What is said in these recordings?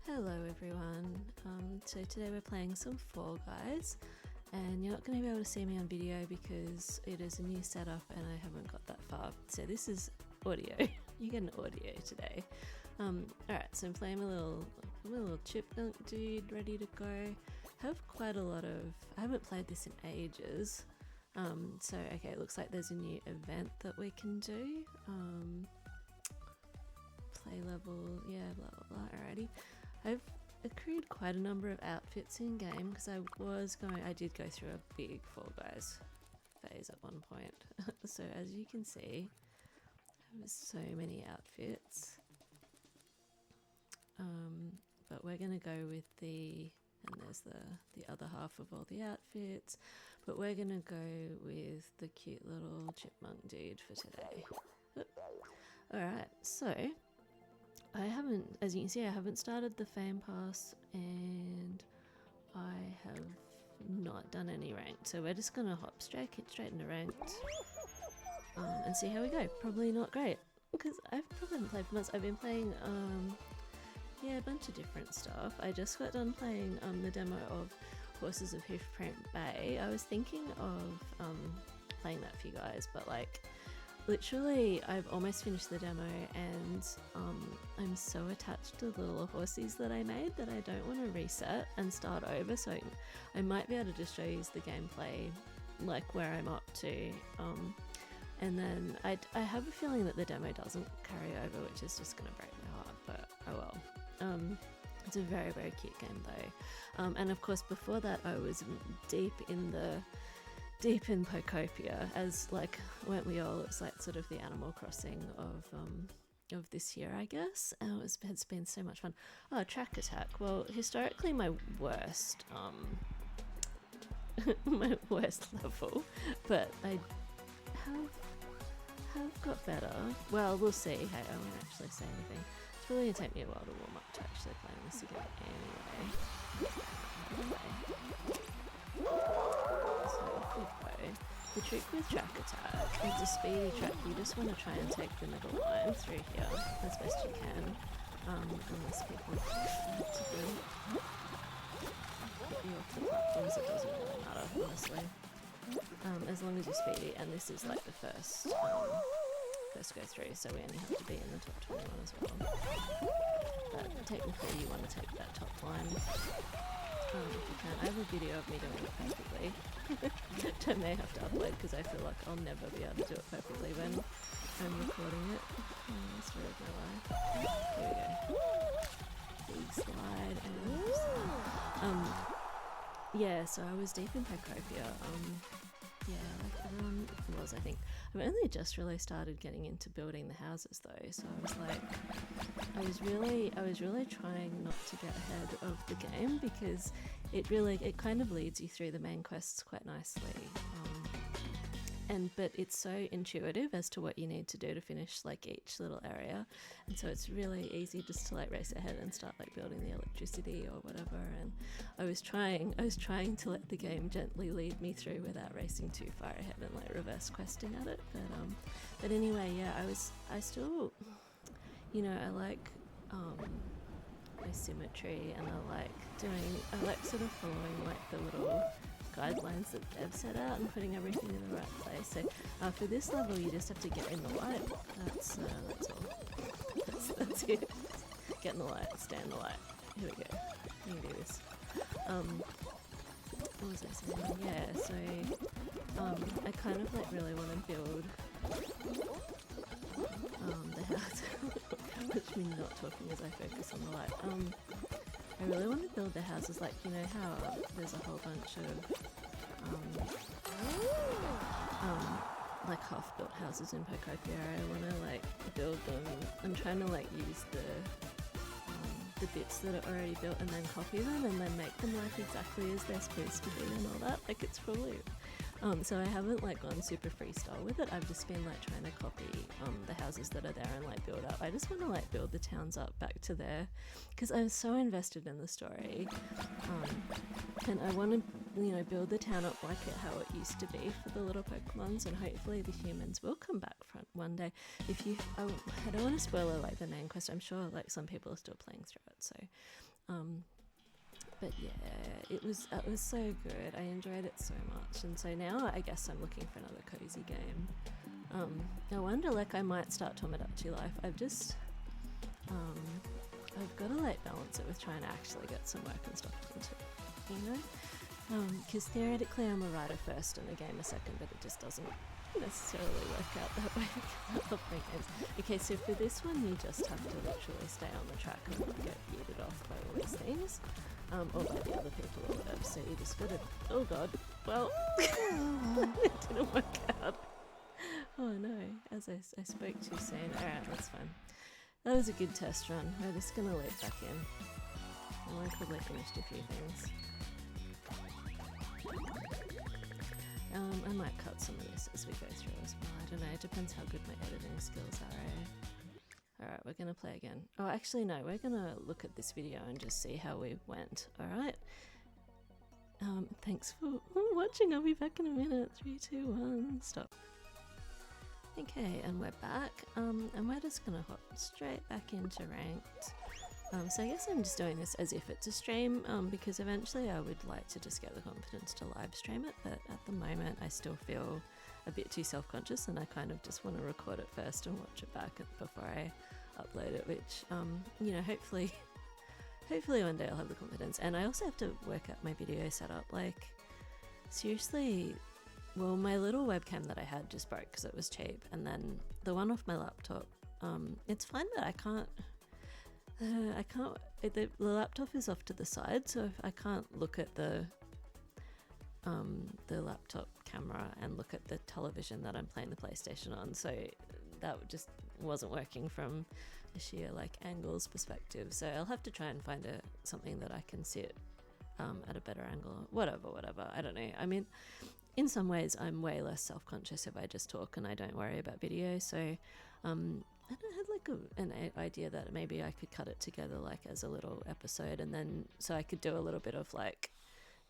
Hello everyone, so today we're playing some Fall Guys, and you're not going to be able to see me on video because it is a new setup and I haven't got that far. So this is audio. You get an audio today. Alright, so I'm playing a little chipmunk dude ready to go. Have quite a lot of, I haven't played this in ages. So okay, it looks like there's a new event that we can do. Play level, yeah, blah blah blah. Alrighty. I've accrued quite a number of outfits in game because I did go through a big Fall Guys phase at one point. So as you can see, I have so many outfits. But we're gonna go with and there's the other half of all the outfits, but we're gonna go with the cute little chipmunk dude for today. Alright, so as you can see, I haven't started the fame pass and I have not done any ranked, so we're just gonna hop straight into ranked and see how we go. Probably not great because I probably haven't played for months. I've been playing yeah, a bunch of different stuff. I just got done playing the demo of Horses of Hoofprint Bay. I was thinking of playing that for you guys, but like literally I've almost finished the demo and I'm so attached to the little horsies that I made that I don't want to reset and start over, so I might be able to just show you the gameplay like where I'm up to, and then I have a feeling that the demo doesn't carry over, which is just going to break my heart, but oh well. It's a very, very cute game though, and of course before that I was deep in Pokopia, as like, weren't we all? It's like sort of the Animal Crossing of this year, I guess. And it's been so much fun. Oh, track attack. Well, historically my worst my worst level, but I have got better. Well, we'll see. Hey, I won't actually say anything. It's really gonna take me a while to warm up to actually playing this again anyway. So off we go. The trick with track attack, it's a speedy track. You just want to try and take the middle line through here as best you can, unless people try to get you off the platforms. It doesn't really matter, honestly, as long as you're speedy. And this is like the first go through, so we only have to be in the top 21 as well. But technically you want to take that top line. If you can. I have a video of me doing it perfectly, which I may have to upload because I feel like I'll never be able to do it perfectly when I'm recording it. Oh, story of my life. Here we go. Big slide and yeah, so I was deep in Pacropia. Yeah, like everyone was, I think. I've only just really started getting into building the houses though, so I was like, I was really trying not to get ahead of the game because it kind of leads you through the main quests quite nicely. But it's so intuitive as to what you need to do to finish like each little area, and so it's really easy just to like race ahead and start like building the electricity or whatever. And I was trying to let the game gently lead me through without racing too far ahead and like reverse questing at it. But anyway, yeah, I still, you know, I like my symmetry, and I like sort of following like the little guidelines that they've set out and putting everything in the right place. So for this level you just have to get in the light. That's all. That's it. Get in the light, stay in the light. Here we go. You can do this. What was I saying? Yeah, so I kind of like really want to build the house. Which means not talking as I focus on the light. I really want to build the houses, like, you know how there's a whole bunch of like half-built houses in Pokopia. I want to like build them. I'm trying to like use the bits that are already built and then copy them and then make them like exactly as they're supposed to be and all that. Like, it's probably so I haven't like gone super freestyle with it. I've just been like trying to copy the houses that are there and like build up. I just want to like build the towns up back to there because I'm so invested in the story, and I want to, you know, build the town up like how it used to be for the little Pokemons, and hopefully the humans will come back from one day. I don't want to spoil like the main quest. I'm sure like some people are still playing through it, so But yeah, it was so good. I enjoyed it so much, and so now I guess I'm looking for another cozy game. I wonder, like, I might start Tomodachi Life. I've got to like balance it with trying to actually get some work and stuff done too, you know? Because theoretically I'm a writer first and a gamer second, but it just doesn't necessarily work out that way because I love playing games. Okay, so for this one you just have to literally stay on the track and not get yeeted off by all these things, or by the other people or whatever. So you just gotta, oh god, well, it didn't work out. Oh no, as I spoke too soon. Alright, that's fine. That was a good test run. We're just gonna leap back in. I probably finished a few things. I might cut some of this as we go through as well. I don't know, it depends how good my editing skills are, eh? Alright, we're gonna play again. Oh, actually no, we're gonna look at this video and just see how we went, alright? Thanks for watching, I'll be back in a minute. 3, 2, 1, stop. Okay, and we're back, and we're just gonna hop straight back into ranked. So I guess I'm just doing this as if it's a stream, because eventually I would like to just get the confidence to live stream it, but at the moment I still feel a bit too self-conscious and I kind of just want to record it first and watch it back before I upload it, which, you know, hopefully one day I'll have the confidence. And I also have to work out my video setup, like, seriously. Well, my little webcam that I had just broke because it was cheap, and then the one off my laptop, it's fine, but I can't, the laptop is off to the side, so I can't look at the laptop camera and look at the television that I'm playing the PlayStation on, so that just wasn't working from a sheer, like, angles perspective, so I'll have to try and find something that I can sit at a better angle, whatever, I don't know. I mean, in some ways I'm way less self-conscious if I just talk and I don't worry about video, so I had like an idea that maybe I could cut it together like as a little episode, and then so I could do a little bit of like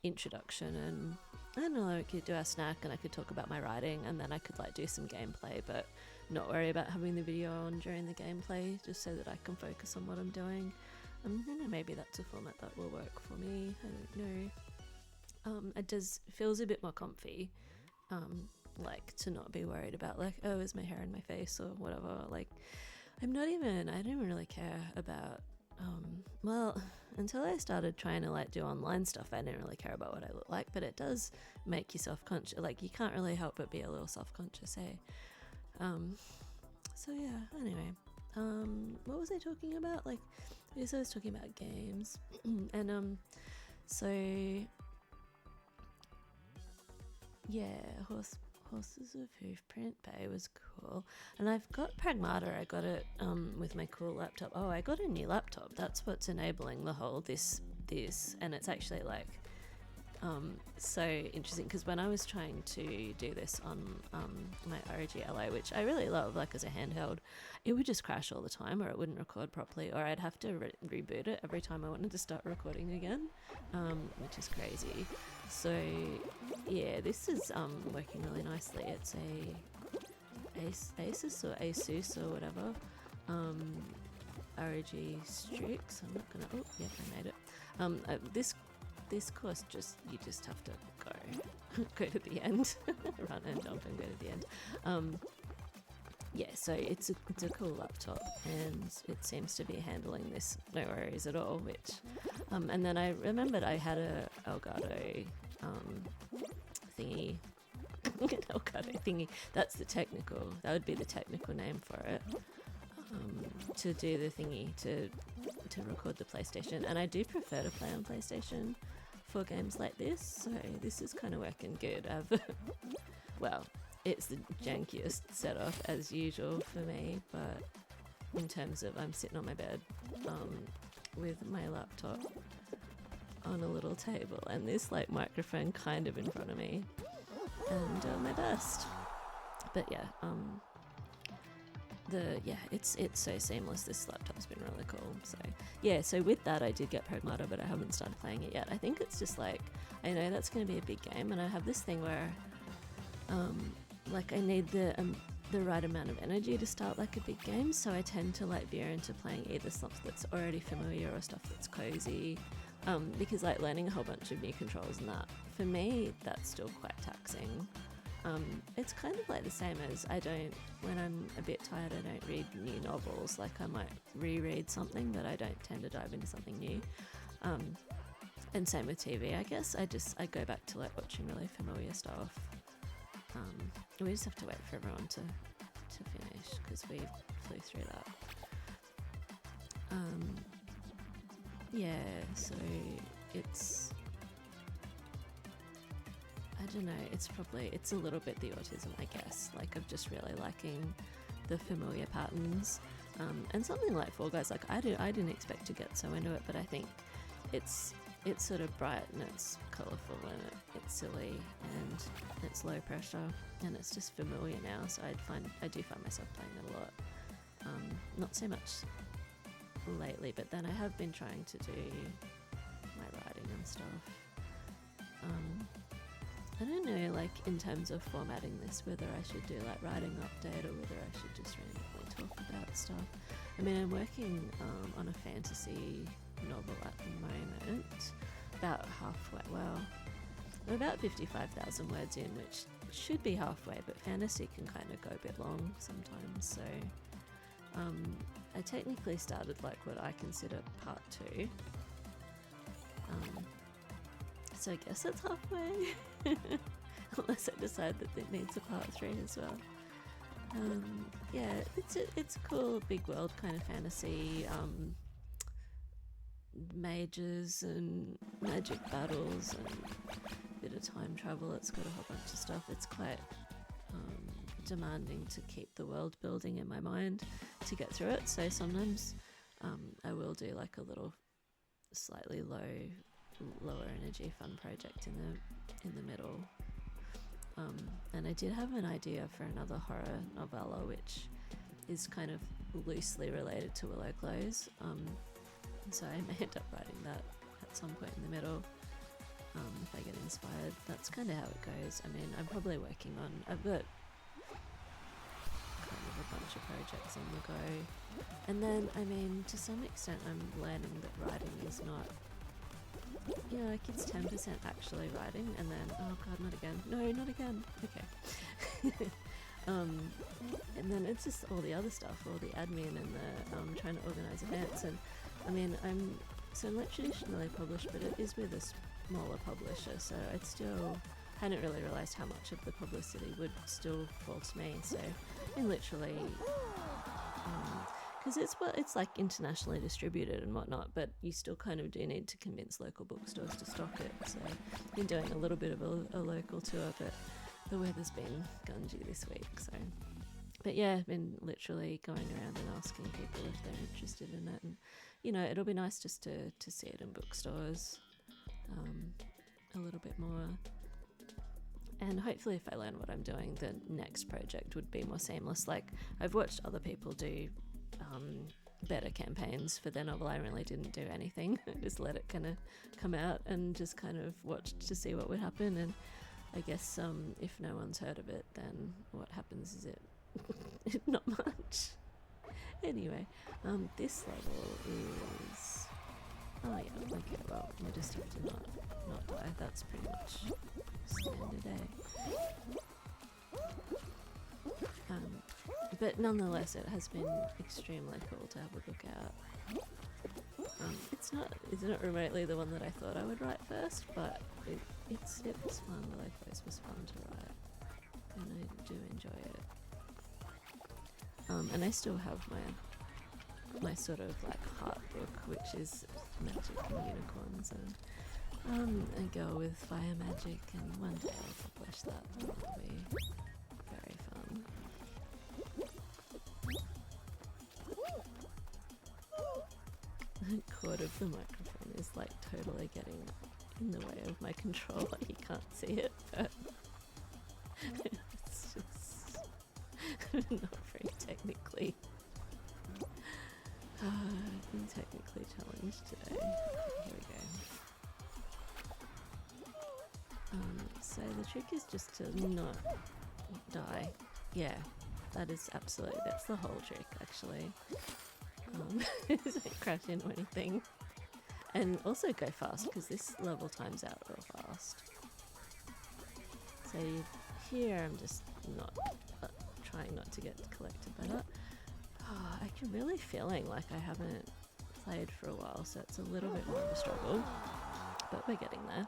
introduction, and I don't know, I could do a snack and I could talk about my writing, and then I could like do some gameplay but not worry about having the video on during the gameplay, just so that I can focus on what I'm doing. You know, maybe that's a format that will work for me, I don't know. It feels a bit more comfy, like, to not be worried about like, oh, is my hair in my face or whatever. Like, I don't even really care about, well, until I started trying to like do online stuff, I didn't really care about what I look like, but it does make you self-conscious, like you can't really help but be a little self-conscious, eh? So yeah, anyway, what was I talking about? Like, I guess I was talking about games, and so yeah, Horses of Hoofprint Bay was cool. And I've got Pragmata, I got it with my cool laptop. Oh, I got a new laptop. That's what's enabling the whole this. And it's actually like so interesting, because when I was trying to do this on my ROG Ally, which I really love, like as a handheld, it would just crash all the time, or it wouldn't record properly, or I'd have to reboot it every time I wanted to start recording again, which is crazy. So yeah, this is working really nicely. It's a Asus or Asus or whatever, ROG Strix. I'm not gonna, oh yep, I made it. This course you just have to go to the end, run and jump and go to the end. Yeah, so it's a cool laptop, and it seems to be handling this no worries at all, which and then I remembered I had a Elgato thingy. Elgato thingy, that would be the technical name for it, to do the thingy to record the PlayStation, and I do prefer to play on PlayStation for games like this, so this is kind of working good. Well, it's the jankiest setup as usual for me, but in terms of, I'm sitting on my bed with my laptop on a little table and this like microphone kind of in front of me, and doing my best. But yeah, it's so seamless. This laptop's been really cool. So yeah, so with that I did get Pragmata, but I haven't started playing it yet. I think it's just like, I know that's going to be a big game, and I have this thing where like I need the the right amount of energy to start like a big game, so I tend to like veer into playing either stuff that's already familiar or stuff that's cozy, because like learning a whole bunch of new controls and that, for me, that's still quite taxing. It's kind of like the same as when I'm a bit tired, I don't read new novels. Like I might reread something, but I don't tend to dive into something new. And same with TV, I guess. I go back to like watching really familiar stuff. We just have to wait for everyone to finish because we flew through that. Yeah, so it's, I don't know, it's a little bit the autism, I guess, like of just really liking the familiar patterns. And something like Fall Guys, like I didn't expect to get so into it, but I think it's sort of bright and it's colourful and it's silly and it's low pressure and it's just familiar now, so I do find myself playing it a lot. Not so much lately, but then I have been trying to do my writing and stuff. I don't know, like in terms of formatting this, whether I should do like writing update or whether I should just randomly talk about stuff. I mean, I'm working on a fantasy novel at the moment, about halfway, well, I'm about 55,000 words in, which should be halfway, but fantasy can kind of go a bit long sometimes, so I technically started like what I consider part 2. So I guess it's halfway, unless I decide that it needs a part 3 as well. Yeah, it's a cool big world kind of fantasy, mages and magic battles and a bit of time travel. It's got a whole bunch of stuff. It's quite demanding to keep the world building in my mind to get through it, so sometimes I will do like a little slightly lower energy fun project in the middle. And I did have an idea for another horror novella which is kind of loosely related to Willow Close, so I may end up writing that at some point in the middle if I get inspired. That's kind of how it goes. I mean, I'm probably working on, I've got kind of a bunch of projects on the go, and then I mean to some extent I'm learning that writing is not, like it's 10% actually writing, and then oh god, not again, no, not again, okay. And then it's just all the other stuff, all the admin and the trying to organise events, and I mean I'm not traditionally published, but it is with a smaller publisher, so I still hadn't really realised how much of the publicity would still fall to me. So I mean literally, because it's like internationally distributed and whatnot, but you still kind of do need to convince local bookstores to stock it. So I've been doing a little bit of a local tour, but the weather's been gungy this week, so. But yeah, I've been literally going around and asking people if they're interested in it, and it'll be nice just to see it in bookstores a little bit more. And hopefully if I learn what I'm doing, the next project would be more seamless. Like I've watched other people do better campaigns for their novel. I really didn't do anything. I just let it kind of come out and just kind of watched to see what would happen. And I guess if no one's heard of it, then what happens is it not much. Anyway, this level is, oh yeah, okay, well you just have to not die. That's pretty much standard, but nonetheless it has been extremely cool to have a book out. It's not remotely the one that I thought I would write first, but it was fun. Willow Close was fun to write, and I do enjoy it. And I still have my sort of like heart book, which is magic and unicorns and a girl with fire magic, and one day I'll publish that. It'll be very fun. The cord of the microphone is like totally getting in the way of my controller. You can't see it, but it's just not very technically. I've been technically challenged today. Here we go. So the trick is just to not die. Yeah, that is absolutely, that's the whole trick actually. Don't crash into anything. And also go fast, because this level times out real fast. So here I'm just not trying not to get collected by that. Oh, I can really feeling like I haven't played for a while, so it's a little bit more of a struggle, but we're getting there.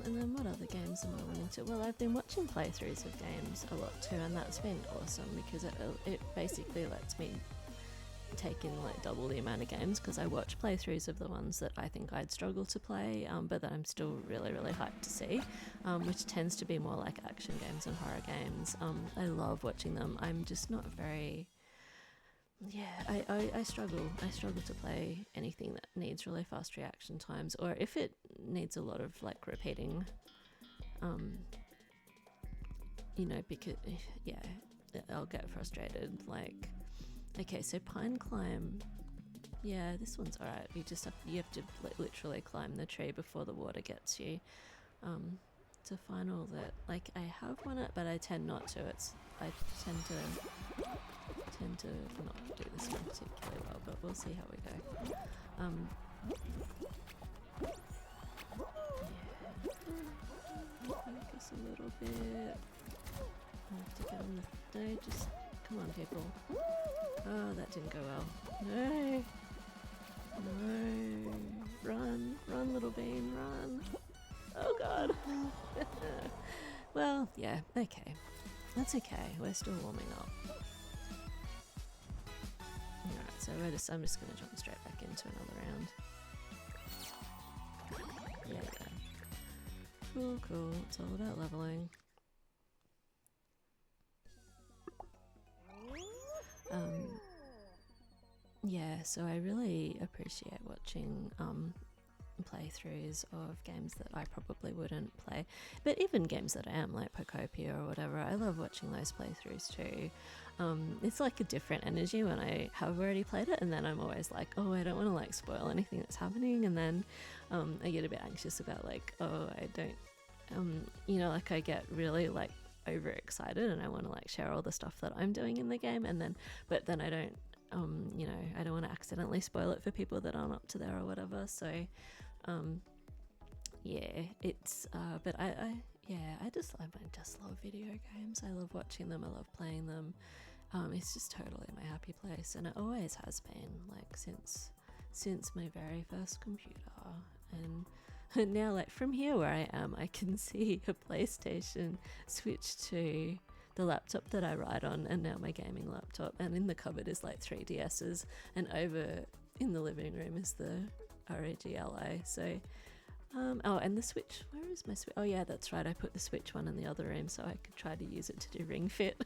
And then what other games am I wanting to? Well, I've been watching playthroughs of games a lot too, and that's been awesome because it basically lets me take in like double the amount of games, because I watch playthroughs of the ones that I think I'd struggle to play, but that I'm still really, really hyped to see, which tends to be more like action games and horror games. I love watching them. I'm just not very... Yeah, I struggle. I struggle to play anything that needs really fast reaction times, or if it needs a lot of like repeating, you know, because yeah, I'll get frustrated. Like, okay, so Pine Climb, yeah, this one's alright. You have to literally climb the tree before the water gets you. To find all that, like, I have one it, but I tend not to. I tend to not do this one particularly well, but we'll see how we go. Yeah. Focus a little bit. I have to get on the... No, just... Come on, people. Oh, that didn't go well. No! No! Run! Run, little bean, run! Oh god! Well, yeah, okay. That's okay. We're still warming up. Alright, so I'm just going to jump straight back into another round. Yeah. Cool, cool. It's all about leveling. Yeah, so I really appreciate watching playthroughs of games that I probably wouldn't play, but even games that I am, like Pocopia or whatever, I love watching those playthroughs too. It's like a different energy when I have already played it, and then I'm always like, oh, I don't want to like spoil anything that's happening, and then I get a bit anxious about like, oh, I don't, you know, like I get really like overexcited and I want to like share all the stuff that I'm doing in the game, and then but then I don't you know, I don't want to accidentally spoil it for people that aren't up to there or whatever. So yeah, it's but I just love video games. I love watching them, I love playing them. It's just totally my happy place, and it always has been, like since my very first computer. And now, like, from here where I am, I can see a PlayStation switch to the laptop that I write on, and now my gaming laptop, and in the cupboard is like 3DSs, and over in the living room is the ROG Ally. So oh, and the Switch, where is my Switch? Oh yeah, that's right, I put the Switch one in the other room so I could try to use it to do Ring Fit.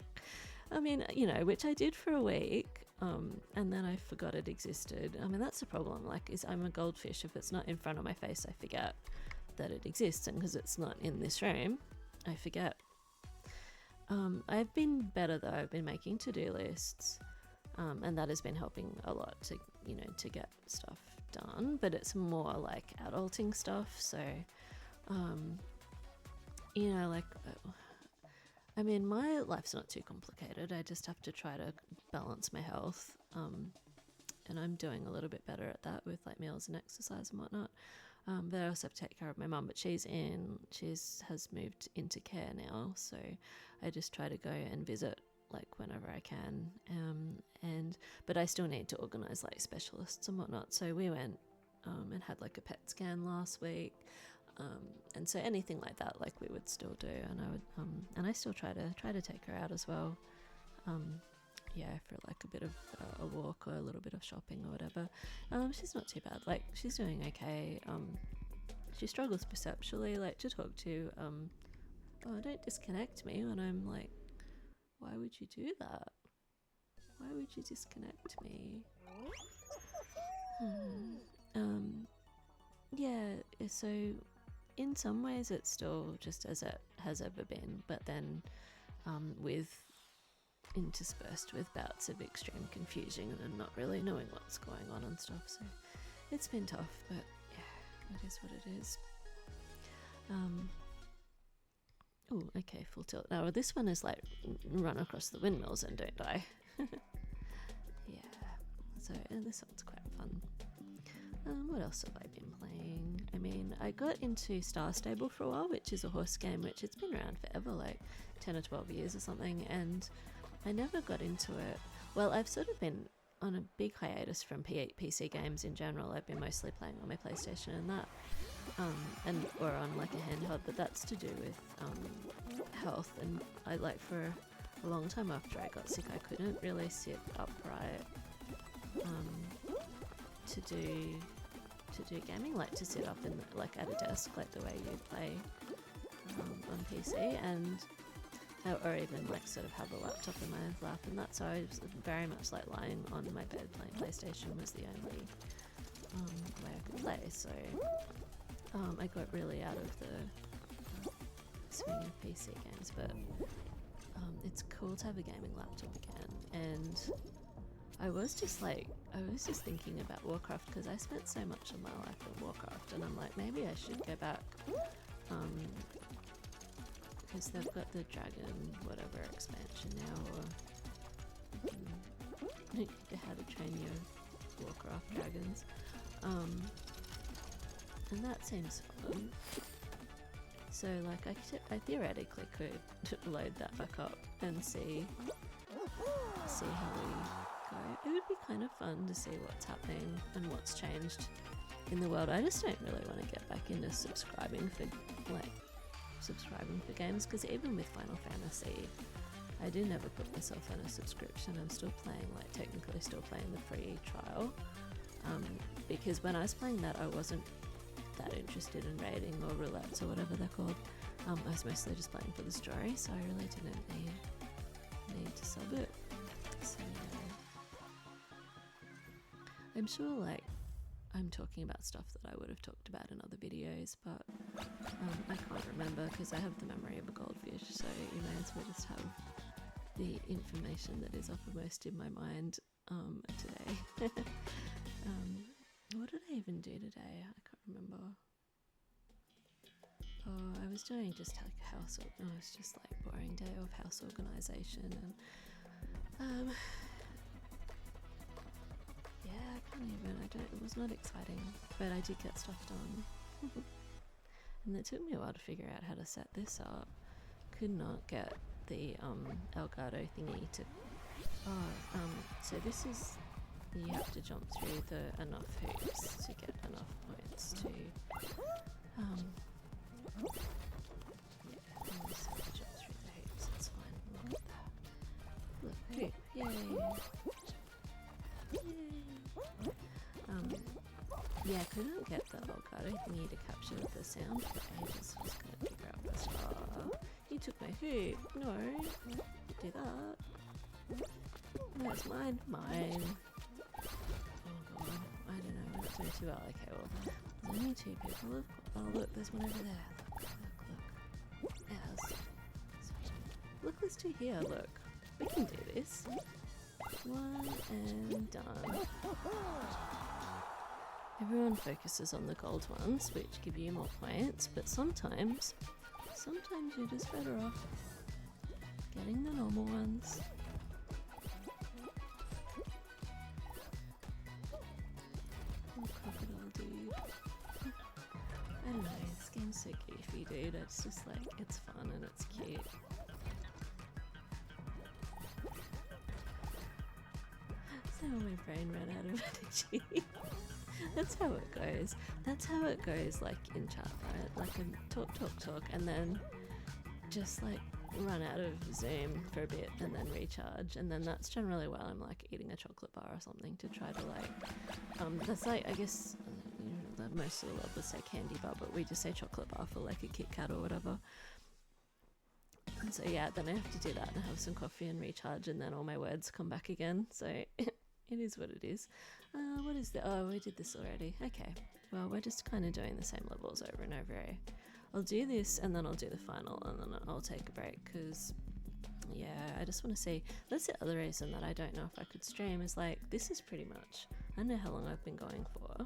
I mean, you know, which I did for a week, and then I forgot it existed. I mean, that's the problem, like, is I'm a goldfish. If it's not in front of my face, I forget that it exists, and because it's not in this room, I forget. I've been better though. I've been making to-do lists, and that has been helping a lot to, you know, to get stuff done, but it's more like adulting stuff. So, you know, like, I mean, my life's not too complicated. I just have to try to balance my health, and I'm doing a little bit better at that with like meals and exercise and whatnot. But I also have to take care of my mum, but she has moved into care now, so I just try to go and visit like whenever I can, but I still need to organise like specialists and whatnot. So we went and had like a PET scan last week, and so anything like that, like, we would still do, and I would and I still try to take her out as well, yeah, for like a bit of a walk or a little bit of shopping or whatever. She's not too bad, like, she's doing okay. She struggles perceptually, like, to talk to. Oh, don't disconnect me when I'm like, why would you do that? Why would you disconnect me? Yeah, so in some ways it's still just as it has ever been, but then interspersed with bouts of extreme confusion and not really knowing what's going on and stuff. So it's been tough, but yeah, it is what it is. Oh, okay, full tilt. Now this one is like run across the windmills and don't die. Yeah, so this one's quite fun. What else have I been playing? I mean, I got into Star Stable for a while, which is a horse game, which it's been around forever, like 10 or 12 years or something, and I never got into it. Well, I've sort of been on a big hiatus from PC games in general. I've been mostly playing on my PlayStation and that, or on like a handheld, but that's to do with health. And I like for a long time after I got sick, I couldn't really sit upright to do gaming, like to sit up in like at a desk, like the way you play on PC, and or even like sort of have a laptop in my lap and that. So I was very much like lying on my bed playing PlayStation was the only way I could play. So I got really out of the swing of PC games, but it's cool to have a gaming laptop again. And I was just thinking about Warcraft, because I spent so much of my life in Warcraft, and I'm like, maybe I should go back, because they've got the dragon whatever expansion now, or how to train your Warcraft dragons, and that seems fun. So like I theoretically could load that back up and see how we go. It would be kind of fun to see what's happening and what's changed in the world. I just don't really want to get back into subscribing for games, because even with Final Fantasy, I did never put myself on a subscription. I'm still playing, like technically still playing the free trial, because when I was playing that, I wasn't that interested in raiding or roulettes or whatever they're called. I was mostly just playing for the story, so I really didn't need to sub it. So I'm sure like I'm talking about stuff that I would have talked about in other videos, but I can't remember because I have the memory of a goldfish, so you may as well just have the information that is uppermost in my mind today. What did I even do today? I can't remember. Oh, I was doing just like house. It was just like boring day of house organisation, and yeah, I can't even. It was not exciting, but I did get stuff done. And it took me a while to figure out how to set this up. Could not get the Elgato thingy to. So this is. You have to jump through enough hoops to get enough points to. So jump through the hoops. It's fine. Look at that. Look, hoop! Yay! Yay! Yeah, I couldn't get the Elgato thingy to capture the sound for ages. I was gonna figure out this. You took my hoop. No, don't do that. No, it's mine. Mine. Oh god, I don't know, we're not doing too well. Okay, well, there's only two people. Oh look, there's one over there. Look. Yes. Look, there's two here, look. We can do this. One and done. Everyone focuses on the gold ones, which give you more points, but sometimes you're just better off getting the normal ones. Crocodile dude. I don't know, this game's so goofy, dude. It's just like, it's fun and it's cute. So my brain ran out of energy. That's how it goes. That's how it goes, like in chat, right? Like a talk, and then just like run out of Zoom for a bit and then recharge, and then that's generally while I'm like eating a chocolate bar or something to try to like that's like, I guess most of the world would say candy bar, but we just say chocolate bar for like a Kit Kat or whatever. And so yeah, then I have to do that and have some coffee and recharge, and then all my words come back again. So it is what it is. What is the? Oh, we did this already. Okay, well, we're just kind of doing the same levels over and over. I'll do this and then I'll do the final, and then I'll take a break because, yeah, I just want to see. That's the other reason that I don't know if I could stream, is like, this is pretty much, I don't know how long I've been going for.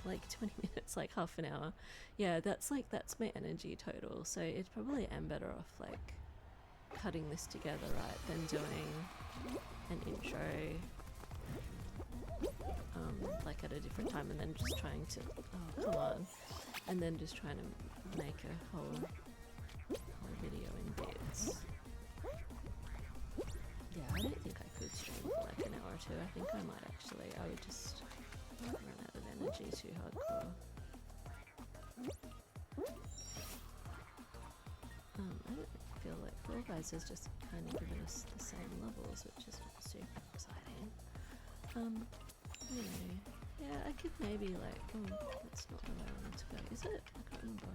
like 20 minutes, like half an hour. Yeah, that's my energy total. So it's probably am better off like cutting this together, right, than doing an intro like at a different time and then just trying to, oh come on, and then just trying to make a whole video in bits. Yeah, I don't think I could stream for like an hour or two. I think I might actually. I would just run out of energy too hardcore. I don't feel like Fall Guys has just kind of given us the same levels, which is not super exciting. You know, yeah, I could maybe like, oh, that's not where I wanted to go, is it? I can't remember.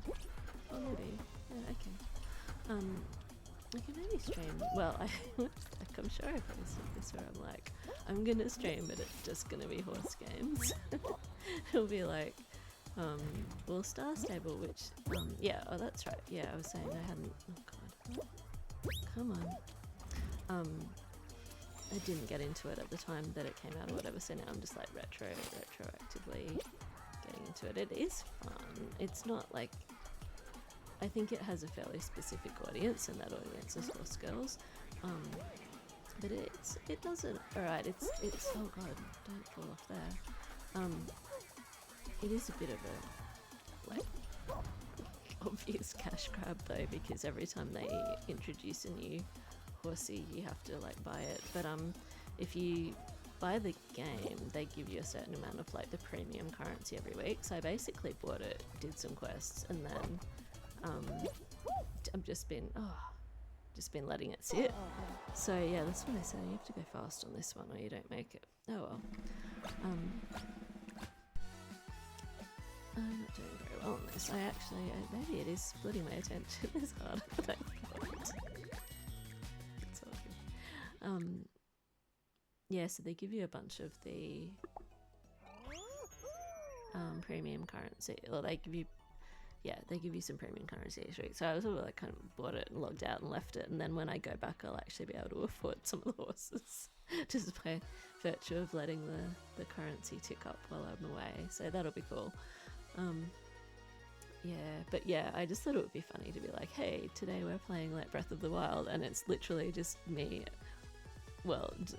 Oh, maybe. Yeah, okay. I can maybe stream. Well, I'm sure I've posted this where I'm like, I'm gonna stream, but it's just gonna be horse games. It'll be like, well, Star Stable, which, yeah, oh, that's right. Yeah, I was saying I hadn't. Oh God, come on. I didn't get into it at the time that it came out or whatever, so now I'm just like retroactively getting into it. It is fun. It's not like. I think it has a fairly specific audience, and that audience is horse girls. But it doesn't. All right, it's. Oh God, don't fall off there. It is a bit of a like obvious cash grab though, because every time they introduce a new horsey, you have to like buy it. But if you buy the game, they give you a certain amount of like the premium currency every week. So I basically bought it, did some quests, and then. I've just been letting it sit. So yeah, that's what I say. You have to go fast on this one, or you don't make it. Oh well. I'm not doing very well on this. Maybe it is splitting my attention is harder than I thought. It's all good. Yeah, so they give you a bunch of the premium currency, or they give you some premium currency each week. So I was sort of like kind of bought it and logged out and left it, and then when I go back I'll actually be able to afford some of the horses just by virtue of letting the currency tick up while I'm away. So that'll be cool. I just thought it would be funny to be like, hey, today we're playing like Breath of the Wild, and it's literally just me,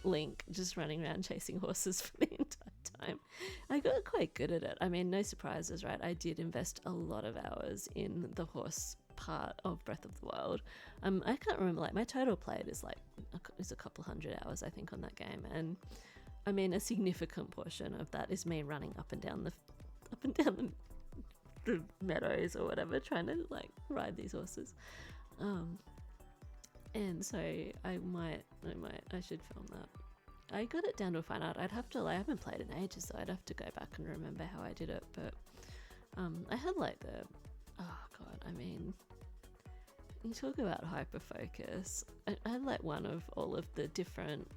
Link, just running around chasing horses for the entire time. I got quite good at it. I mean, no surprises, right? I did invest a lot of hours in the horse part of Breath of the Wild. I can't remember, like my total played is a couple hundred hours, I think, on that game, and I mean a significant portion of that is me running up and down the meadows or whatever, trying to like ride these horses. And so I should film that. I got it down to a fine art. I haven't played in ages, so I'd have to go back and remember how I did it. But I had like you talk about hyper focus. I had like one of all of the different,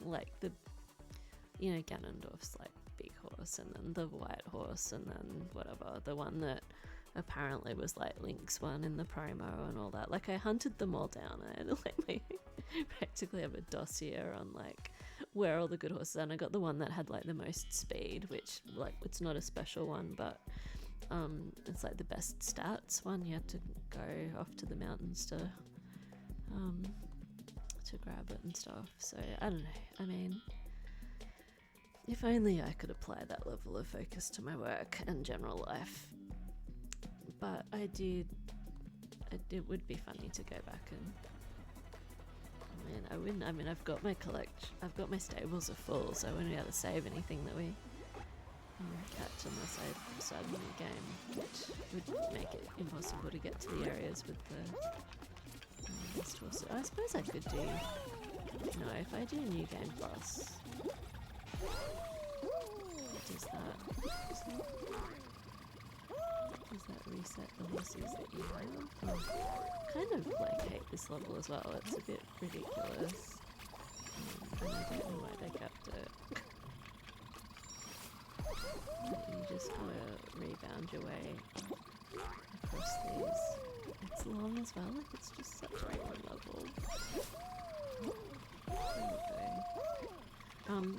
like Ganondorf's like big horse, and then the white horse, and then whatever, the one that apparently was like Link's one in the promo and all that. Like I hunted them all down. I had like practically have a dossier on like where all the good horses are, and I got the one that had like the most speed, which like it's not a special one, but it's like the best stats one. You had to go off to the mountains to grab it and stuff. So I don't know. I mean, if only I could apply that level of focus to my work and general life. But it would be funny to go back and, I've got my stables are full, so I wouldn't be able to save anything that we catch unless I decide a new game, which would make it impossible to get to the areas with the best horses. I suppose I could do, if I do New Game Plus, does that reset the horses that you have? I kind of like hate this level as well. It's a bit ridiculous. And I don't know why they kept it. But you just gotta rebound your way across these. It's long as well, like it's just such a long level.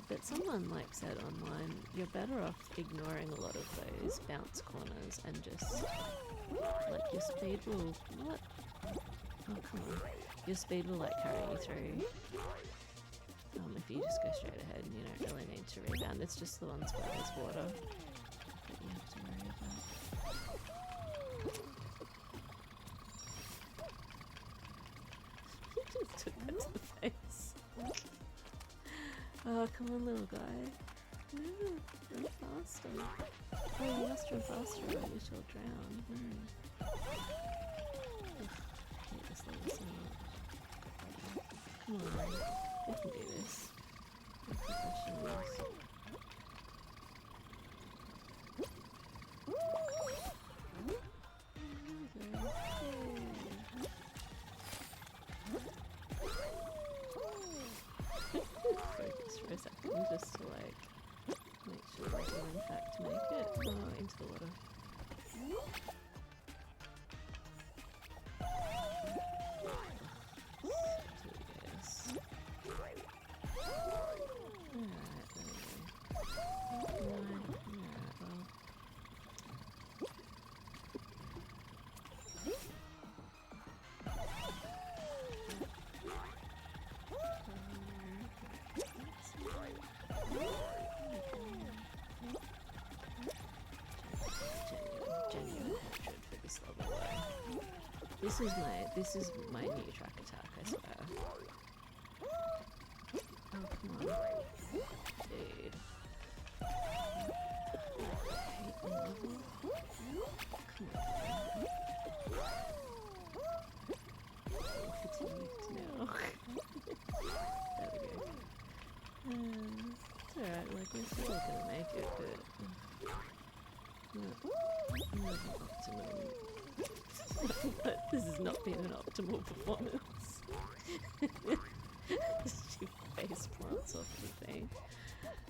But someone like said online, you're better off ignoring a lot of those bounce corners and just like your speed will what? Oh come on, your speed will like carry you through. If you just go straight ahead, you don't really need to rebound. It's just the ones where there's water that you have to worry about. You just took that to the face. Oh, come on, little guy. Move, run faster. Oh, you must run faster or you shall drown. No. Ugh, I hate this level so much. Come on, we can do this. We're professionals. Focus for a second just to like make sure that you'll in fact make it. Oh, into the water. Tedious. Alright, there we go. No, alright, well. Genuine hatred for this level though. This is my new track attack, I swear. Oh come on. Dude. I hate the level. Come on. Fatigued now. There we go. It's alright, like we're still gonna make it, but optimum. This has not been an optimal performance. She face plants off the thing.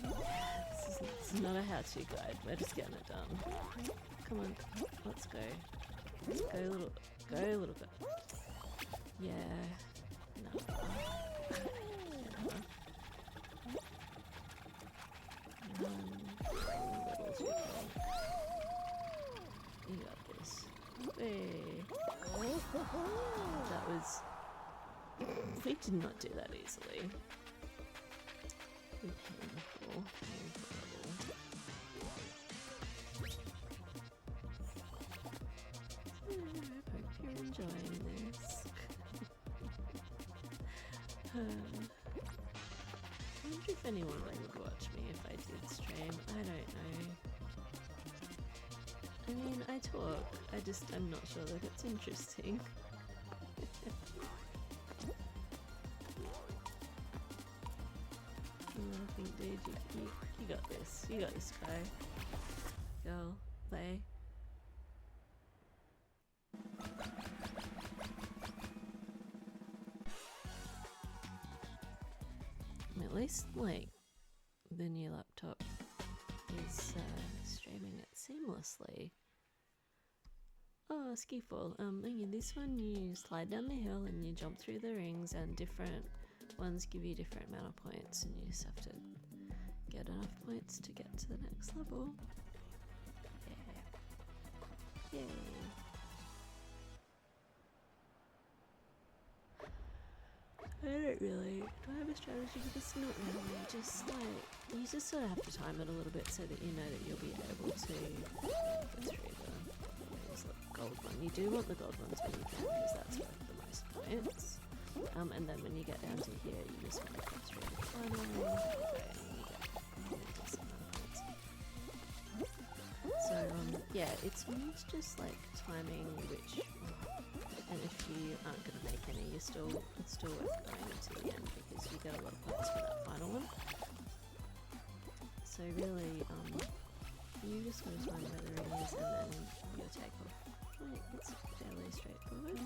This is not a how-to guide, we're just getting it done. Come on, let's go. Let's go little guy. Yeah. No. You got this. Hey. That was... We did not do that easily. Painful level. I hope you're enjoying this. I wonder if anyone would watch me if I did stream. I don't know. I mean, I talk. I'm not sure that it's interesting. I think, dude, you got this. You got this, guy. Go, play. At least, like, the new laptop is streaming it seamlessly. Oh, skiffle. This one you slide down the hill and you jump through the rings, and different ones give you different amount of points, and you just have to get enough points to get to the next level. Yeah. Yay. I don't really. Do I have a strategy for this? Not really. Just like, you just sort of have to time it a little bit so that you know that you'll be able to get through the gold one. You do want the gold ones when you can, because that's worth the most points. And then when you get down to here, you just want to go through the final ring, and you get a decent amount of points. So yeah, it's just like timing which. And if you aren't going to make any, it's still worth going to the end, because you get a lot of points for that final one. So really, you just got to find where the ring is, and then you'll take off. Wait, it's fairly straightforward.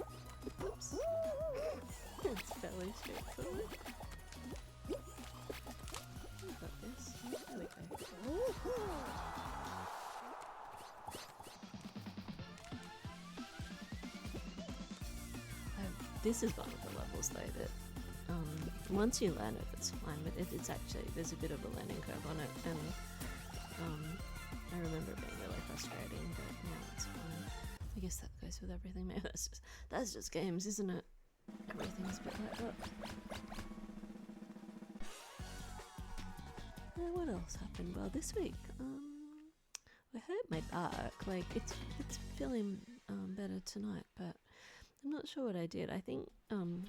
Oops. It's fairly straightforward. You got this. There we go. This is one of the levels though that once you learn it, it's fine, but it's actually, there's a bit of a learning curve on it, and I remember it being really frustrating, but now it's fine. I guess that goes with everything. Maybe that's just games, isn't it? Everything's a bit like that. What else happened? Well, this week, I hurt my back. Like, it's feeling better tonight, but I'm not sure what I did. I think no,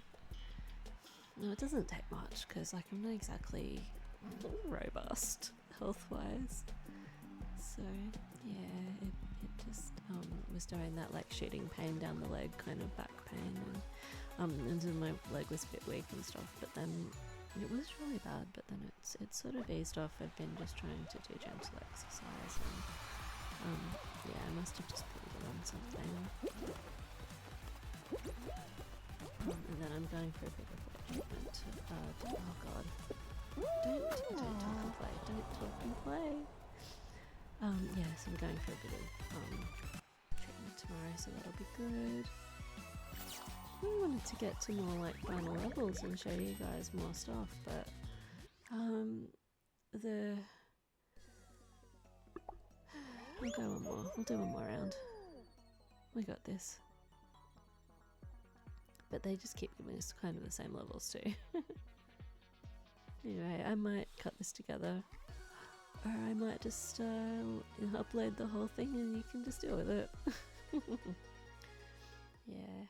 it doesn't take much because like I'm not exactly robust health-wise. So yeah, it just was doing that like shooting pain down the leg, kind of back pain, and then my leg was a bit weak and stuff. But then it was really bad. But then it's sort of eased off. I've been just trying to do gentle exercise, and yeah, I must have just put it on something. And then I'm going for a bit of treatment. Oh god, don't talk and play. Don't talk and play. Yeah, so I'm going for a bit of treatment tomorrow, so that'll be good. I really wanted to get to more like final levels and show you guys more stuff, but I'll go one more. We'll do one more round. We got this. But they just keep giving us kind of the same levels too. Anyway, I might cut this together, or I might just upload the whole thing and you can just deal with it. Yeah.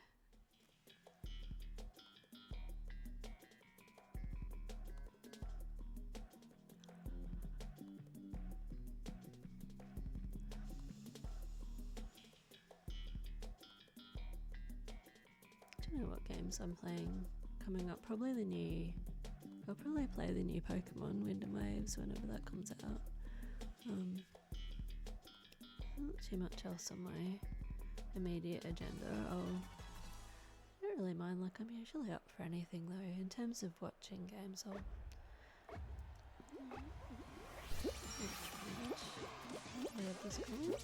I don't know what games I'm playing coming up. Probably I'll probably play the new Pokemon Wind and Waves whenever that comes out. Not too much else on my immediate agenda. I don't really mind, like I'm usually up for anything though. In terms of watching games, I'll where this going?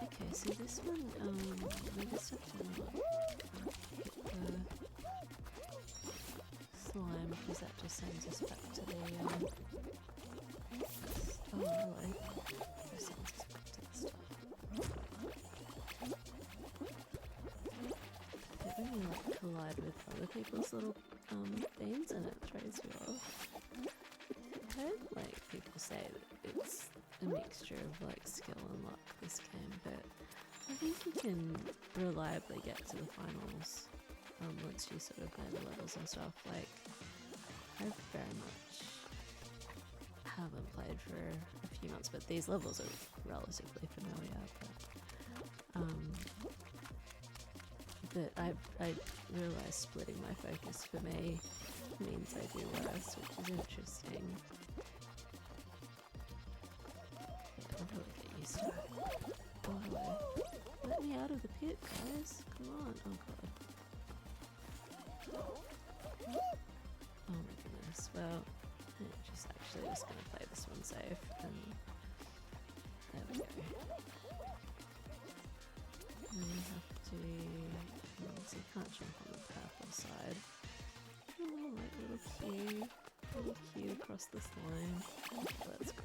Okay, so this one, we just have to hit the slime because that just sends us back to the oh hello. That sends us back to the stuff. Yeah, when you like collide with other people's little things and it throws you off. I heard like people say that it's a mixture of like skill and luck, this game, but I think you can reliably get to the finals once you sort of play the levels and stuff. Like, I very much haven't played for a few months, but these levels are relatively familiar. But I realised splitting my focus for me means I do worse, which is interesting. I'll probably get used to it. Oh, hello. Let me out of the pit, guys. Come on. Oh, God. Oh, my goodness. Well, I'm just going to play this one safe. And there we go. And we have to... so you can't jump on the purple side. Oh, like little Q across the slime. Okay, let's go.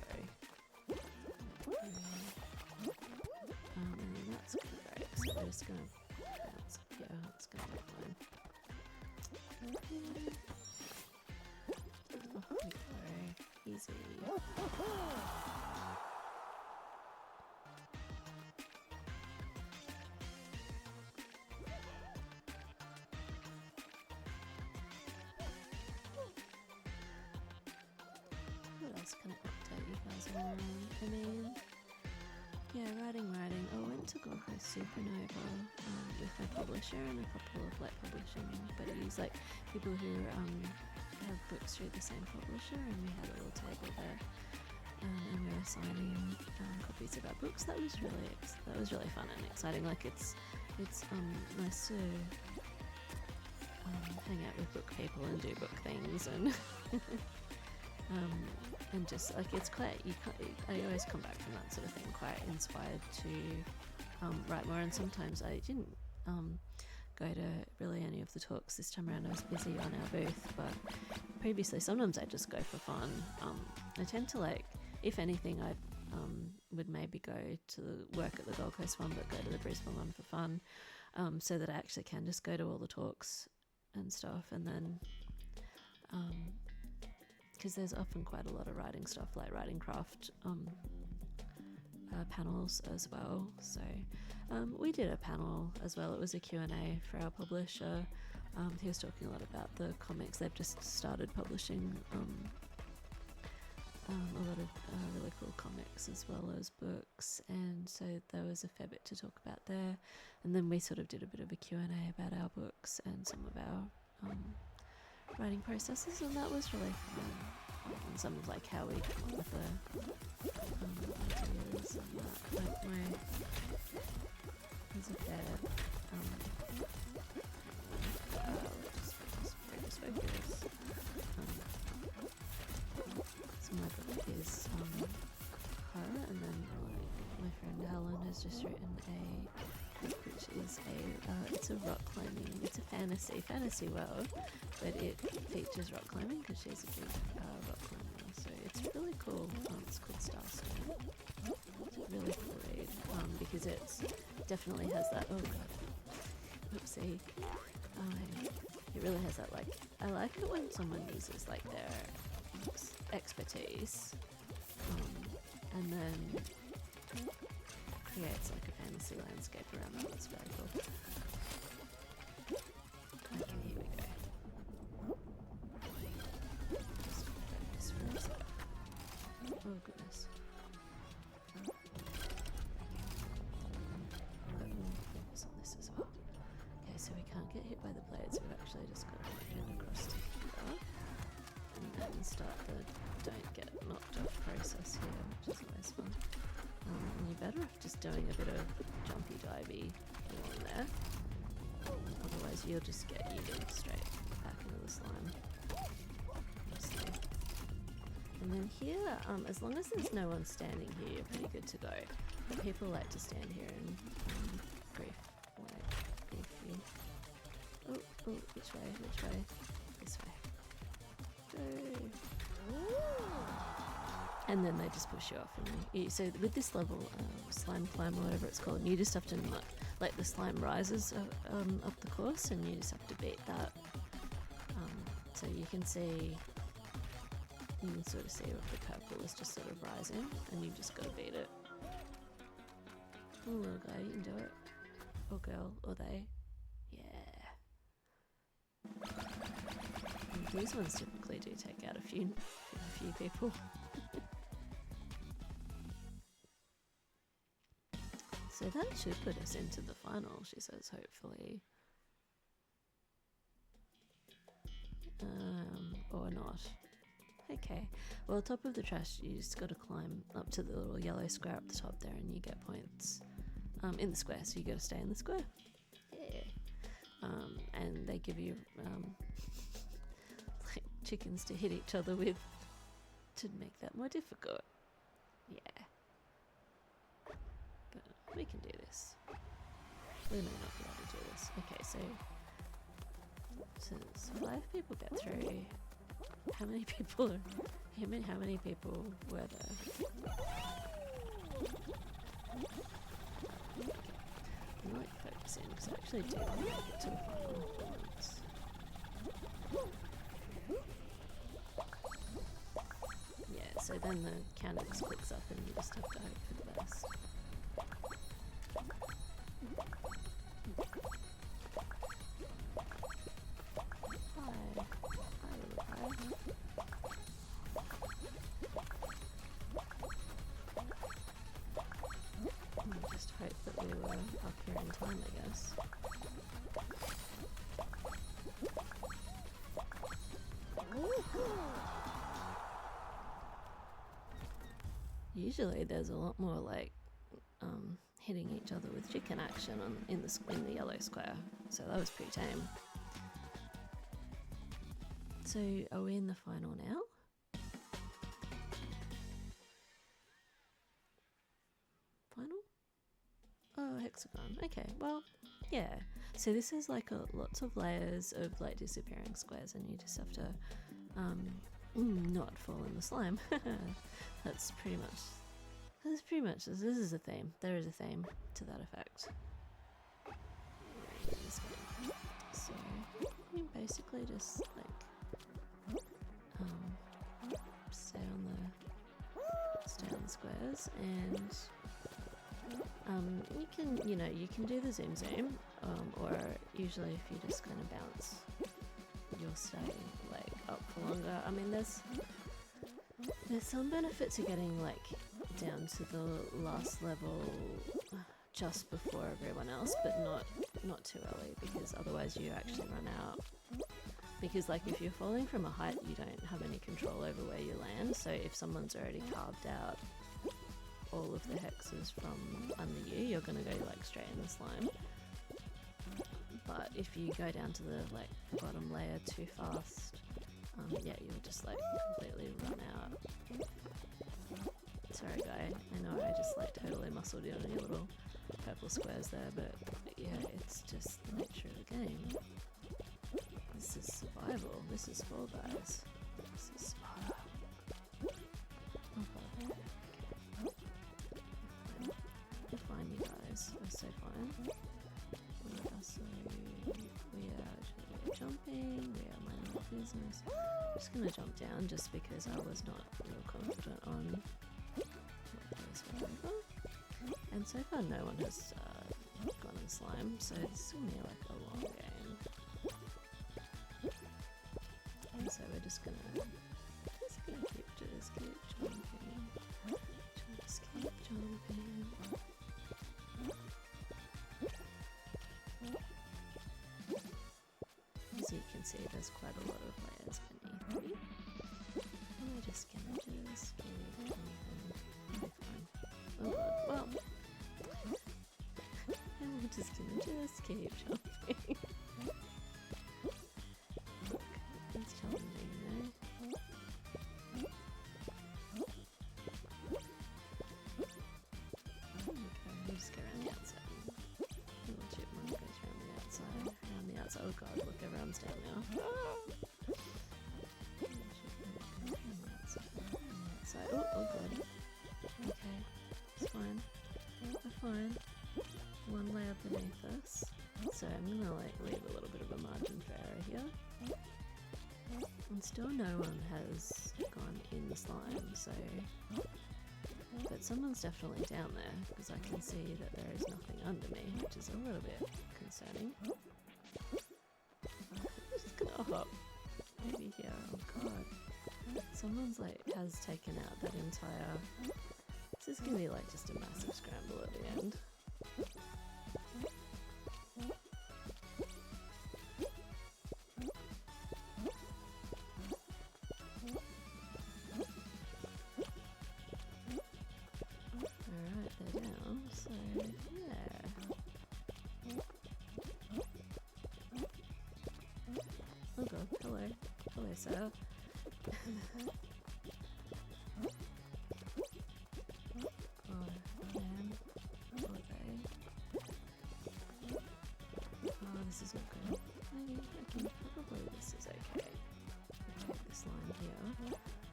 And then that's great, so we're just gonna bounce up here, that's gonna be fine. Off we go, easy. What else can I update you guys on? I mean, yeah, writing. I went to Gorko Supernova with my publisher and a couple of like publishing buddies, like people who have books through the same publisher, and we had a little table there, and we were signing copies of our books. That was really fun and exciting. Like it's nice to hang out with book people and do book things and. And just like it's quite, I always come back from that sort of thing quite inspired to write more. And sometimes I didn't go to really any of the talks this time around. I was busy on our booth, but previously sometimes I just go for fun. I tend to if anything, I would maybe go to work at the Gold Coast one, but go to the Brisbane one for fun, so that I actually can just go to all the talks and stuff. And then because there's often quite a lot of writing stuff, like writing craft panels as well. So we did a panel as well. It was a Q&A for our publisher. He was talking a lot about the comics. They've just started publishing a lot of really cool comics as well as books, and so there was a fair bit to talk about there. And then we sort of did a bit of a Q&A about our books and some of our writing processes, and that was really fun. And some of how we come up with the ideas and that. There's a fair just focus. So my book is horror, and then my friend Helen has just written a book which is it's a rock climbing, it's a fantasy world, but it features rock climbing because she's a big rock climber, so it's really cool. It's called Starstone. It's a really cool read because it definitely has that, oh god, oopsie, it really has that, I like it when someone uses their expertise and then creates a fantasy landscape around that. It's very cool. Okay, here we go. Just focus for a sec. Oh goodness. Focus on this as well. Okay, so we can't get hit by the blades. We've actually just got to get across to here and then start the don't get knocked off process here, which is always fun. And you're better off just doing a bit of jumpy divey along there, otherwise you'll just get yeeted straight back into the slime. Obviously. And then here, as long as there's no one standing here, you're pretty good to go. But people like to stand here and grief you. Oh, which way? This way. Go. And then they just push you off. And so with this level, slime climb or whatever it's called, you just have to not let the slime rises up the course, and you just have to beat that. So you can sort of see what the purple is just sort of rising, and you just got to beat it. Oh, little guy, you can do it. Or girl, or they. Yeah. And these ones typically do take out a few people. So that should put us into the final, she says, hopefully. Or not. Okay. Well, top of the trash, you just got to climb up to the little yellow square up the top there, and you get points in the square, so you got to stay in the square. Yeah. And they give you chickens to hit each other with to make that more difficult. Yeah. But we can do this. We may not be able to do this. Okay, so since 5 people get through, how many people were there? I'm focusing because I actually do want to make it to the final once. Yeah, so then the counter just clicks up and you just have to hope for the best. Hi, little guy. Just hope that we were up here in time, I guess. Usually there's a lot more hitting each other with chicken action in the yellow square, so that was pretty tame. So are we in the final now? Final? Oh, hexagon. Okay, well, Yeah. So this is like lots of layers of like disappearing squares, and you just have to not fall in the slime. That's pretty much. This is a theme. There is a theme to that effect. So you basically just like stay on the squares, and you can do the zoom, or usually if you just kind of bounce, you'll stay like up for longer. I mean, there's some benefit to getting like down to the last level just before everyone else, but not too early, because otherwise you actually run out. Because like if you're falling from a height, you don't have any control over where you land, so if someone's already carved out all of the hexes from under you, you're gonna go like straight in the slime. But if you go down to the like bottom layer too fast, yeah, you'll just like completely run out. Sorry guy, I know I just like totally muscled you on your little purple squares there, but yeah, it's just the nature of the game. This is survival. This is Fall Guys. This is survival. We're fine, you guys. We're so fine. We are actually jumping. We are minding our business. I'm just gonna jump down just because I was not real confident on what those were over. And so far, no one has gone in slime, so this is gonna be like a long game. And so we're just gonna keep jumping. Just keep jumping. As you can see, there's quite a lot of layers beneath me. And we're just gonna keep jumping. Oh god, well. And we're just gonna keep jumping. Look, it's challenging though. Okay, we just go around the outside. Little chipmunk goes around the outside. Around the outside. Oh god, look, everyone's down now. Oh god. Okay, it's fine. We're fine. One layer beneath us. So I'm gonna like leave a little bit of a margin for error here. And still no one has gone in the slime, so... But someone's definitely down there, because I can see that there is nothing under me, which is a little bit concerning. I'm just gonna hop maybe here. Oh god. Someone's like has taken out that entire... This is gonna be like just a massive scramble at the end. Alright, they're down, so yeah. Oh god, hello. Hello, sir. Oh man, what are they? Oh, this is not good. Maybe I can probably, this is okay. We take this line here,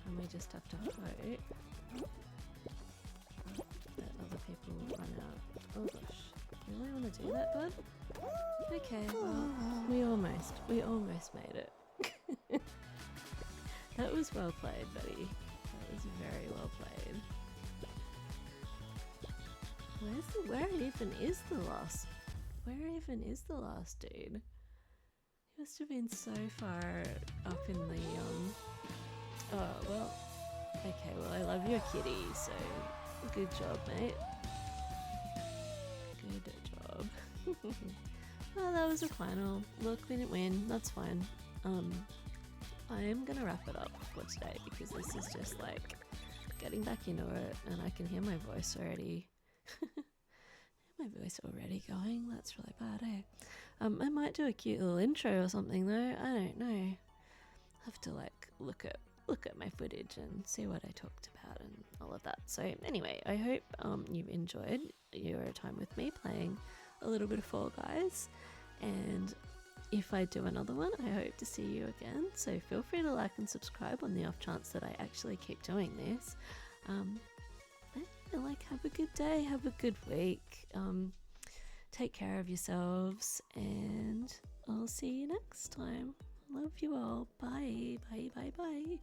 and we just have to hope that other people run out. Oh gosh, you really want to do that, bud? Okay, well, we almost made it. That was well played, buddy. That was very well played. Where even is the last dude? He must have been so far up in the oh well. Okay, well I love your kitty, so good job, mate. Good job. Well, that was the final. Look, we didn't win. That's fine. I am gonna wrap it up for today because this is just like getting back into it, and I can hear my voice already. My voice already going. That's really bad, eh? I might do a cute little intro or something though. I don't know. Have to like look at my footage and see what I talked about and all of that. So anyway, I hope you've enjoyed your time with me playing a little bit of Fall Guys, and if I do another one, I hope to see you again. So feel free to like and subscribe on the off chance that I actually keep doing this. Have a good day, have a good week. Take care of yourselves, and I'll see you next time. Love you all. Bye, bye, bye, bye.